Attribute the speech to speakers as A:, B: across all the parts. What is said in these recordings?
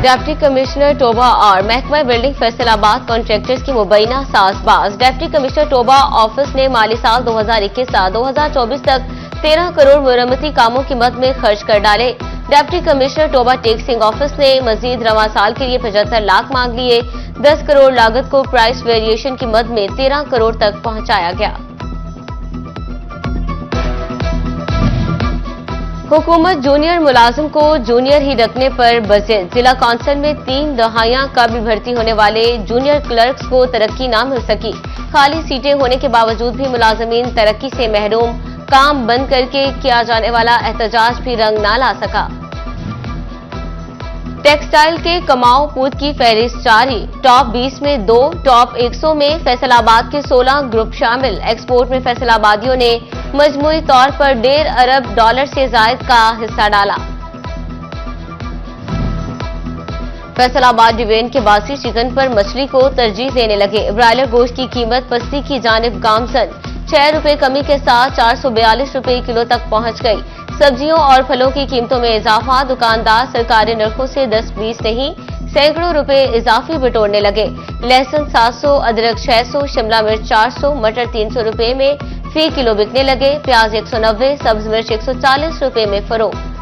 A: Deputy commissioner Toba और महकमा building Faisalabad contractors की मुबैना साजबाज। डिप्टी कमिश्नर टोबा ऑफिस ने माली साल 2021 से 2024 तक 13 करोड़ मरम्मती कामों की मद में खर्च कर डाले। Deputy commissioner Toba Tek Singh office ने मजीद रवा साल के लिए 75 लाख मांग लिए। 10 करोड़ लागत को प्राइस वेरिएशन की मद में 13 करोड़ तक पहुंचाया गया। हुकूमत जूनियर मुलाजिम को जूनियर ही रखने पर बज़िद। जिला कौंसिल में 3 दहाइयां काबिल भर्ती होने वाले जूनियर क्लर्क्स को तरक्की न मिल सकी। खाली सीटें होने के बावजूद भी मुलाजमीन तरक्की से महरूम। काम बंद करके किया जाने वाला एहतजाज भी रंग न ला सका। टेक्सटाइल के कमाओ पूत की फहरिस्त जारी। टॉप 20 में 2, टॉप 100 में फैसलाबाद के 16 ग्रुप शामिल। एक्सपोर्ट में फैसलाबादियों ने मजमूई तौर पर $1.5 अरब से जायद का हिस्सा डाला। फैसलाबाद डिवीजन के बासी चिकन पर मछली को तरजीह देने लगे। ब्रायलर गोश्त की कीमत पस्ती की जानिब गामजन। 6 रुपए कमी के साथ 442 रुपए किलो तक पहुंच गई। सब्जियों और फलों की कीमतों में इजाफा। दुकानदार सरकारी नरखों से 10-20 नहीं सैकड़ों रुपए इजाफी बटोरने लगे। लहसुन 700, अदरक 600, शिमला मिर्च 400, मटर 300 रुपए में फी किलो बिकने लगे। प्याज 190, सब्ज मिर्च 140 रुपए में फरोख्त।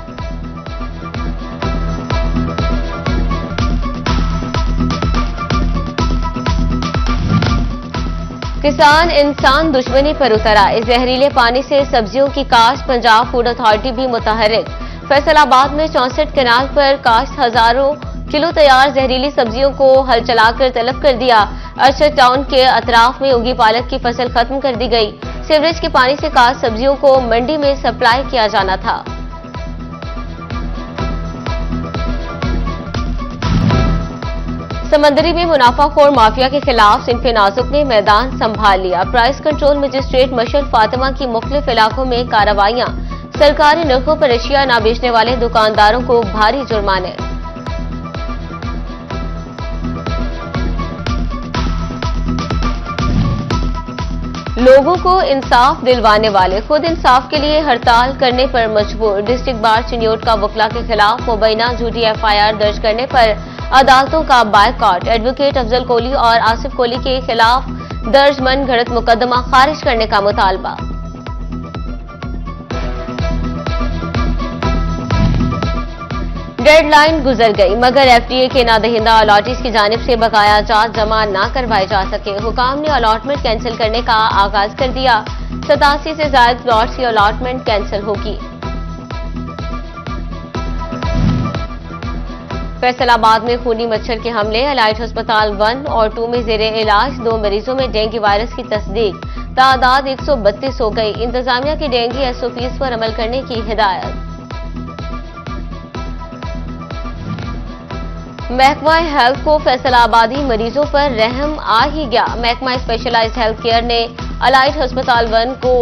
A: किसान इंसान दुश्मनी पर उतर आए। जहरीले पानी से सब्जियों की काश्त। पंजाब फूड अथॉरिटी भी मुतहर्रिक। फैसलाबाद में 64 कनाल पर काश्त हजारों किलो तैयार जहरीली सब्जियों को हल चलाकर तलब कर दिया। अरशद टाउन के अतराफ में उगी पालक की फसल खत्म कर दी गई। सीवरेज के पानी से काश्त सब्जियों को मंडी में सप्लाई किया जाना था। समंदरी में मुनाफाखोर माफिया के खिलाफ सिंफ नाजुक ने मैदान संभाल लिया। प्राइस कंट्रोल मजिस्ट्रेट मशर फातिमा की मुख्तलिफ इलाकों में कार्रवाइयां। सरकारी नरखों पर अशिया न बेचने वाले दुकानदारों को भारी जुर्माने। लोगों को इंसाफ दिलवाने वाले खुद इंसाफ के लिए हड़ताल करने पर मजबूर। डिस्ट्रिक्ट बार चिन्योट का वकला के खिलाफ मुबैना झूठी FIR दर्ज करने पर अदालतों का बायकॉट। एडवोकेट अफजल कोली और आसिफ कोली के खिलाफ दर्ज मन घड़त मुकदमा खारिज करने का मुतालबा। डेडलाइन गुजर गई मगर FTA के नादहिंदा अलॉटीज की जानिब से बकाया जात जमा न करवाए जा सके। हुकाम ने अलॉटमेंट कैंसिल करने का आगाज कर दिया। 87 से ज्यादा प्लॉट्स की अलॉटमेंट कैंसिल होगी। फैसलाबाद में खूनी मच्छर के हमले। एलाइट अस्पताल 1 और 2 में जेरे इलाज 2 मरीजों में डेंगू वायरस की तस्दीक। तादाद 132 हो गई। इंतजामिया की डेंगू SOPs पर अमल करने की हिदायत। महकमा हेल्थ को फैसलाबादी मरीजों पर रहम आ ही गया। महकमा स्पेशलाइज्ड हेल्थ केयर ने एलाइट अस्पताल 1 को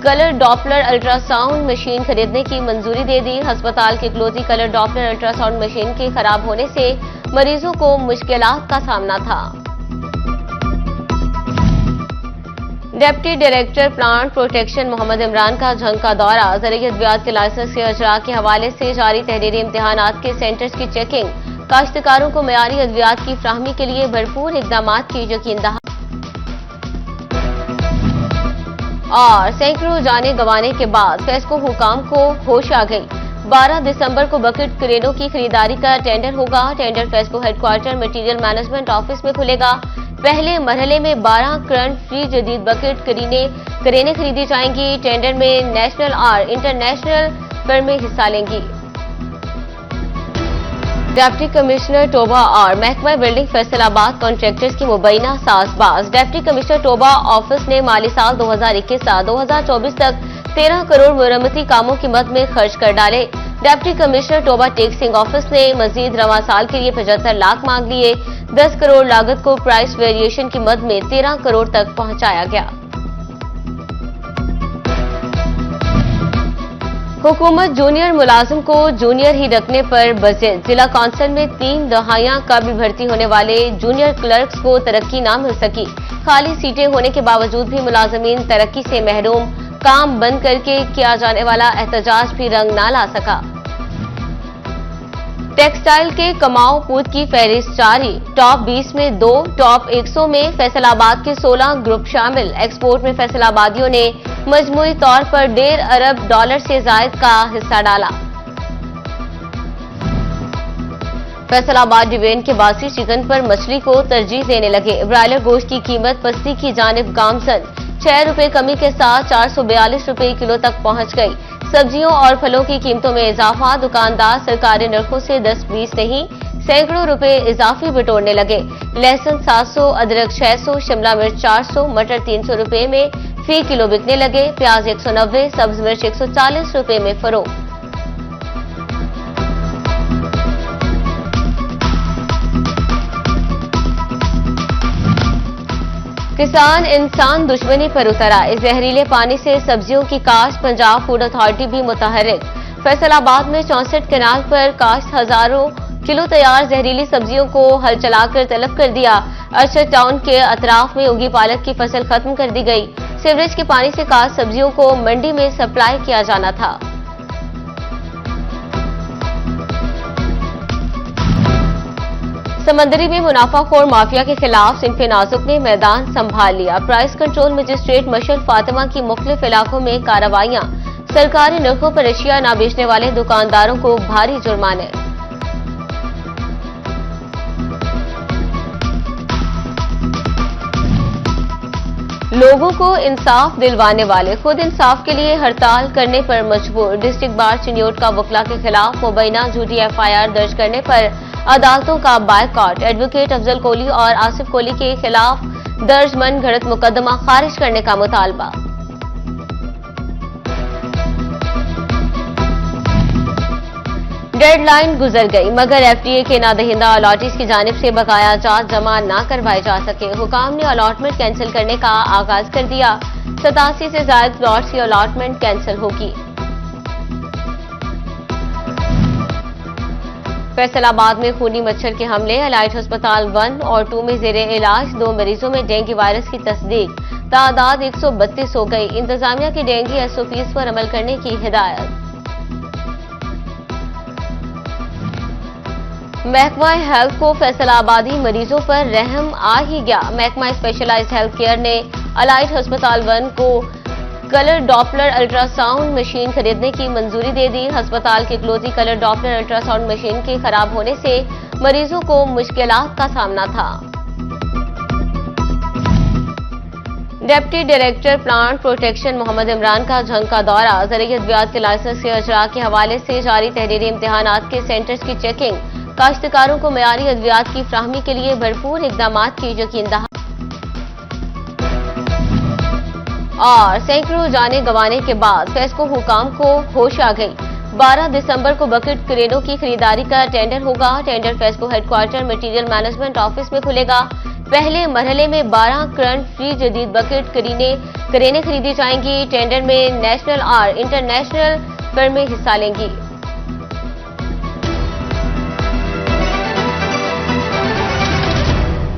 A: कलर डॉपलर अल्ट्रासाउंड मशीन खरीदने की मंजूरी दे दी। अस्पताल की इकलौती कलर डॉपलर अल्ट्रासाउंड मशीन के खराब होने से मरीजों को मुश्किलात का सामना था। Deputy director plant protection Mohammad Imran का झंग का दौरा। ज़रिए अद्वियात के लाइसेंस के अजरा के हवाले से जारी तहरीरी इम्तिहानात के सेंटर्स की चेकिंग। काश्तकारों को मयारी अद्वियात की फ्राहमी के लिए भरपूर इकदाम की यकीन दहा। और सैकड़ों जाने गंवाने के बाद फेस्को हुकाम को होश आ गई। 12 दिसंबर को बकेट क्रेनों की खरीदारी का टेंडर होगा। Tender FESCO headquarter material management office में खुलेगा। पहले मरहले में 12 करंट फ्री जदीद बकेट क्रेनें खरीदी जाएंगी। टेंडर में नेशनल और इंटरनेशनल फर्में हिस्सा लेंगी। डिप्टी कमिश्नर टोबा और महकमा बिल्डिंग फैसलाबाद कॉन्ट्रैक्टर्स की मुबैना साजबाज। डिप्टी कमिश्नर टोबा ऑफिस ने माली साल 2021 से 2024 तक 13 करोड़ मरम्मती कामों की मद में खर्च कर डाले। Deputy commissioner Toba Tek Singh office ने मजीद रवा साल के लिए 75 लाख मांग लिए। 10 करोड़ लागत को प्राइस वेरिएशन की मद में 13 करोड़ तक पहुंचाया गया। हुकूमत जूनियर मुलाजिम को जूनियर ही रखने पर बज़िद। जिला कौंसिल में 3 दहाइयां काबिल भर्ती होने वाले जूनियर क्लर्क्स को तरक्की न मिल सकी। खाली सीटें होने के बावजूद भी मुलाजमीन तरक्की से महरूम। काम बंद करके किया जाने वाला एहतजाज भी रंग न ला सका। टेक्सटाइल के कमाओ पूत की फहरिस्त जारी। टॉप 20 में 2, टॉप 100 में फैसलाबाद के 16 ग्रुप शामिल। एक्सपोर्ट में फैसलाबादियों ने मजमूई तौर पर $1.5 अरब से जायद का हिस्सा डाला। फैसलाबाद डिवीजन के बासी चिकन पर मछली को तरजीह देने लगे। ब्रायलर गोश्त की कीमत पस्ती की जानिब गामजन। ₹6 कमी के साथ ₹442 किलो तक पहुंच गई। सब्जियों और फलों की कीमतों में इजाफा। दुकानदार सरकारी नरखों से 10-20 नहीं सैकड़ों रुपए इजाफी बटोरने लगे। लहसुन 700, अदरक 600, शिमला मिर्च 400, मटर ₹300 में फी किलो बिकने लगे। प्याज 190, सब्ज मिर्च ₹140 में फरोख्त। किसान इंसान दुश्मनी पर उतर आए। जहरीले पानी से सब्जियों की काश्त। पंजाब फूड अथॉरिटी भी मुतहर्रिक। फैसलाबाद में 64 कैनाल पर काश्त हजारों किलो तैयार जहरीली सब्जियों को हल चलाकर तलब कर दिया। अरशद टाउन के अतराफ में उगी पालक की फसल खत्म कर दी गई। सीवरेज के पानी से काश्त सब्जियों को मंडी में सप्लाई किया जाना था। समंदरी में मुनाफाखोर माफिया के खिलाफ सिंफ नाजुक ने मैदान संभाल लिया। Price control magistrate Musharraf Fatima की मुख्तलिफ इलाकों में कार्रवाइयां। सरकारी नरखों पर अशिया न बेचने वाले दुकानदारों को भारी जुर्माने। लोगों को इंसाफ दिलवाने वाले खुद इंसाफ के लिए हड़ताल करने पर मजबूर। डिस्ट्रिक्ट बार चिन्योट का वकला के खिलाफ मुबैना झूठी FIR दर्ज करने पर अदालतों का बायकॉट। एडवोकेट अफजल कोली और आसिफ कोली के खिलाफ दर्ज मनगढ़ंत मुकदमा खारिज करने का मुतालबा। डेडलाइन गुजर गई मगर FDA के नादहिंदा अलॉटीज की जानिब से बकाया जात जमा न करवाए जा सके। हुकाम ने अलॉटमेंट कैंसिल करने का आगाज कर दिया। 87 से ज्यादा प्लॉट्स की अलॉटमेंट कैंसिल होगी। फैसलाबाद में खूनी मच्छर के हमले। अलाइट अस्पताल 1 और 2 में जेरे इलाज 2 मरीजों में डेंगू वायरस की तस्दीक। तादाद 132 हो गई। इंतजामिया की डेंगू SOPs पर अमल करने की हिदायत। महकमा हेल्थ को फैसलाबादी मरीजों पर रहम आ ही गया। महकमा स्पेशलाइज्ड हेल्थ केयर ने अलाइट अस्पताल 1 को कलर डॉपलर अल्ट्रासाउंड मशीन खरीदने की मंजूरी दे दी। अस्पताल की इकलौती कलर डॉपलर अल्ट्रासाउंड मशीन के खराब होने से मरीजों को मुश्किलात का सामना था। Deputy director plant protection Mohammad Imran का जंग का दौरा। ज़रिए अद्वियात के लाइसेंस के अजरा के हवाले से जारी तहरीरी इम्तिहानात के सेंटर्स की चेकिंग। काश्तकारों को मयारी अद्वियात की फ्राहमी के लिए भरपूर इकदाम की यकीन दहा। और सैकड़ों जाने गंवाने के बाद फेस्को हुकाम को होश आ गई। 12 दिसंबर को बकेट क्रेनों की खरीदारी का टेंडर होगा। Tender FESCO headquarter material management office में खुलेगा। पहले मरहले में 12 करंट फ्री जदीद बकेट क्रेनें खरीदी जाएंगी। टेंडर में नेशनल और इंटरनेशनल फर्में हिस्सा लेंगी।